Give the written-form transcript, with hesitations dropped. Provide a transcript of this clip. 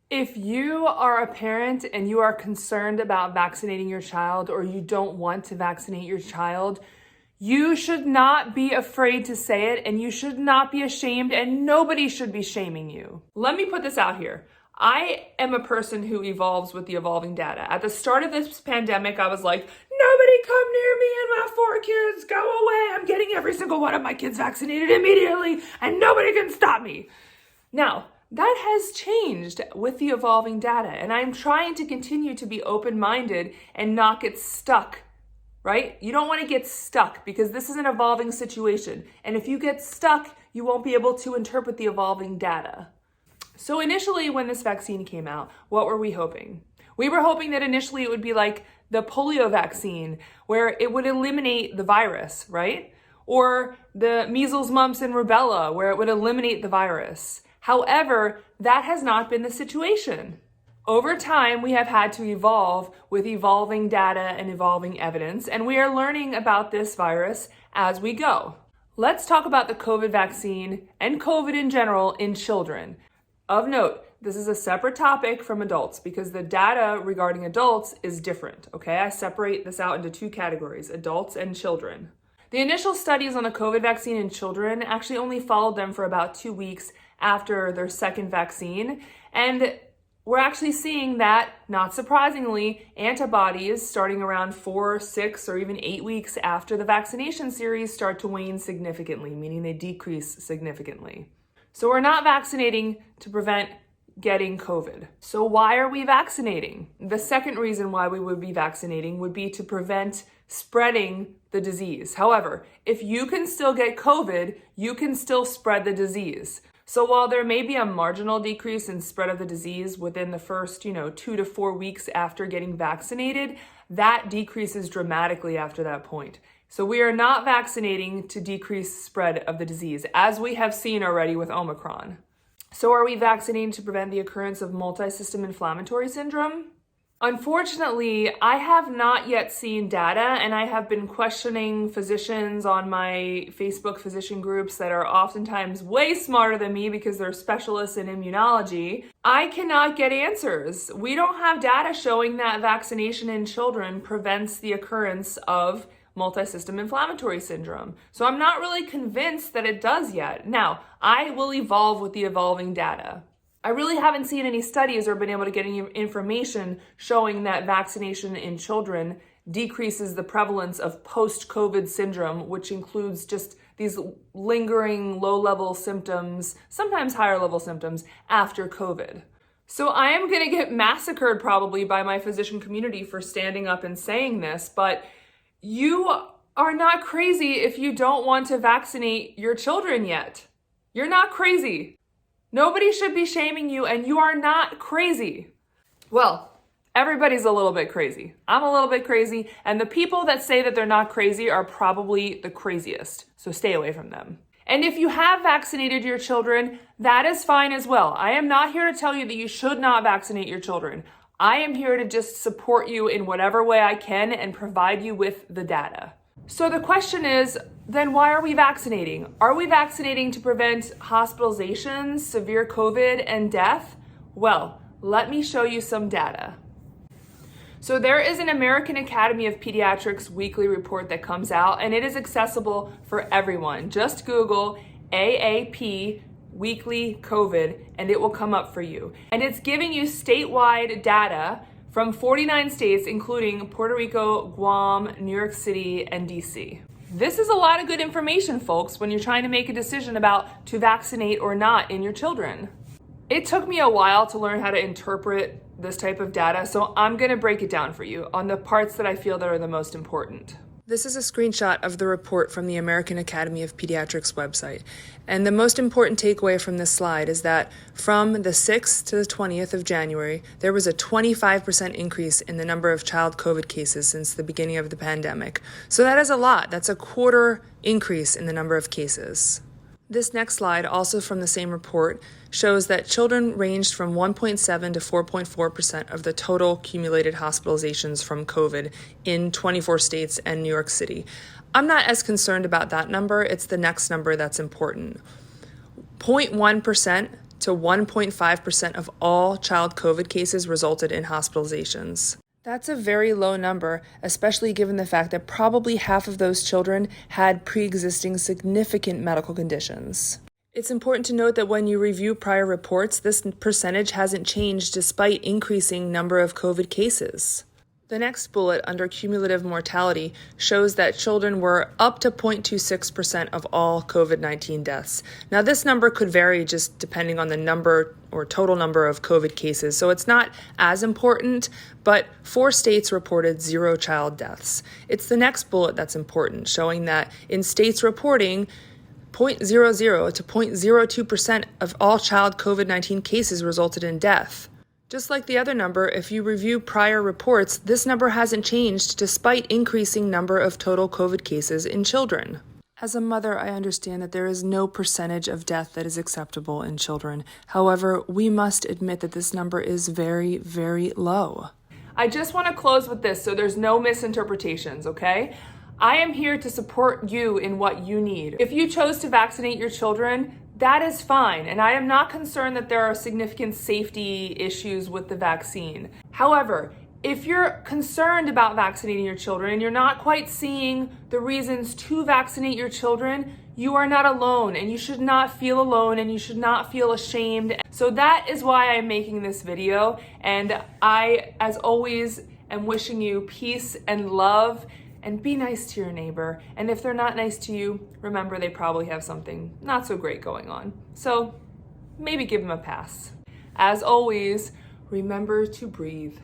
If you are a parent and you are concerned about vaccinating your child or you don't want to vaccinate your child, you should not be afraid to say it and you should not be ashamed and nobody should be shaming you. Let me put this out here. I am a person who evolves with the evolving data. At the start of this pandemic, I was like, nobody come near me and my 4 kids, go away. I'm getting every single one of my kids vaccinated immediately and nobody can stop me. Now, that has changed with the evolving data, and I'm trying to continue to be open-minded and not get stuck, right? You don't want to get stuck because this is an evolving situation. And if you get stuck, you won't be able to interpret the evolving data. So initially, when this vaccine came out, what were we hoping? We were hoping that initially it would be like the polio vaccine, where it would eliminate the virus, right? Or the measles, mumps, and rubella, where it would eliminate the virus. However, that has not been the situation. Over time, we have had to evolve with evolving data and evolving evidence, and we are learning about this virus as we go. Let's talk about the COVID vaccine and COVID in general in children. Of note, this is a separate topic from adults because the data regarding adults is different, okay? I separate this out into 2 categories, adults and children. The initial studies on the COVID vaccine in children actually only followed them for about 2 weeks after their second vaccine. And we're actually seeing that, not surprisingly, antibodies starting around 4, 6, or even 8 weeks after the vaccination series start to wane significantly, meaning they decrease significantly. So we're not vaccinating to prevent getting COVID. So why are we vaccinating? The second reason why we would be vaccinating would be to prevent spreading the disease. However, if you can still get COVID, you can still spread the disease. So while there may be a marginal decrease in spread of the disease within the first, 2 to 4 weeks after getting vaccinated, that decreases dramatically after that point. So we are not vaccinating to decrease spread of the disease, as we have seen already with Omicron. So are we vaccinating to prevent the occurrence of multi-system inflammatory syndrome? Unfortunately, I have not yet seen data, and I have been questioning physicians on my Facebook physician groups that are oftentimes way smarter than me because they're specialists in immunology. I cannot get answers. We don't have data showing that vaccination in children prevents the occurrence of multi-system inflammatory syndrome. So I'm not really convinced that it does yet. Now, I will evolve with the evolving data. I really haven't seen any studies or been able to get any information showing that vaccination in children decreases the prevalence of post-COVID syndrome, which includes just these lingering low-level symptoms, sometimes higher-level symptoms after COVID. So I am going to get massacred probably by my physician community for standing up and saying this, but you are not crazy if you don't want to vaccinate your children yet. You're not crazy. Nobody should be shaming you, and you are not crazy. Well, everybody's a little bit crazy. I'm a little bit crazy, and the people that say that they're not crazy are probably the craziest, so stay away from them. And if you have vaccinated your children, that is fine as well. I am not here to tell you that you should not vaccinate your children. I am here to just support you in whatever way I can and provide you with the data. So the question is, then why are we vaccinating? Are we vaccinating to prevent hospitalizations, severe COVID, and death? Well, let me show you some data. So there is an American Academy of Pediatrics weekly report that comes out, and it is accessible for everyone. Just Google AAP weekly COVID, and it will come up for you. And it's giving you statewide data from 49 states, including Puerto Rico, Guam, New York City, and DC. This is a lot of good information, folks, when you're trying to make a decision about to vaccinate or not in your children. It took me a while to learn how to interpret this type of data, so I'm going to break it down for you on the parts that I feel that are the most important. This is a screenshot of the report from the American Academy of Pediatrics website. And the most important takeaway from this slide is that from the 6th to the 20th of January, there was a 25% increase in the number of child COVID cases since the beginning of the pandemic. So that is a lot. That's a quarter increase in the number of cases. This next slide, also from the same report, shows that children ranged from 1.7 to 4.4% of the total cumulated hospitalizations from COVID in 24 states and New York City. I'm not as concerned about that number. It's the next number that's important. 0.1% to 1.5% of all child COVID cases resulted in hospitalizations. That's a very low number, especially given the fact that probably half of those children had pre-existing significant medical conditions. It's important to note that when you review prior reports, this percentage hasn't changed despite increasing number of COVID cases. The next bullet under cumulative mortality shows that children were up to 0.26% of all COVID-19 deaths. Now, this number could vary just depending on the number or total number of COVID cases, so it's not as important, but 4 states reported 0 child deaths. It's the next bullet that's important, showing that in states reporting 0.00 to 0.02% of all child COVID-19 cases resulted in death. Just like the other number, if you review prior reports, this number hasn't changed despite increasing number of total COVID cases in children. As a mother, I understand that there is no percentage of death that is acceptable in children. However, we must admit that this number is very, very low. I just want to close with this so there's no misinterpretations, okay? I am here to support you in what you need. If you chose to vaccinate your children, that is fine, and I am not concerned that there are significant safety issues with the vaccine. However, if you're concerned about vaccinating your children and you're not quite seeing the reasons to vaccinate your children, you are not alone, and you should not feel alone, and you should not feel ashamed. So that is why I'm making this video, and I, as always, am wishing you peace and love. And be nice to your neighbor. And if they're not nice to you, remember they probably have something not so great going on. So maybe give them a pass. As always, remember to breathe.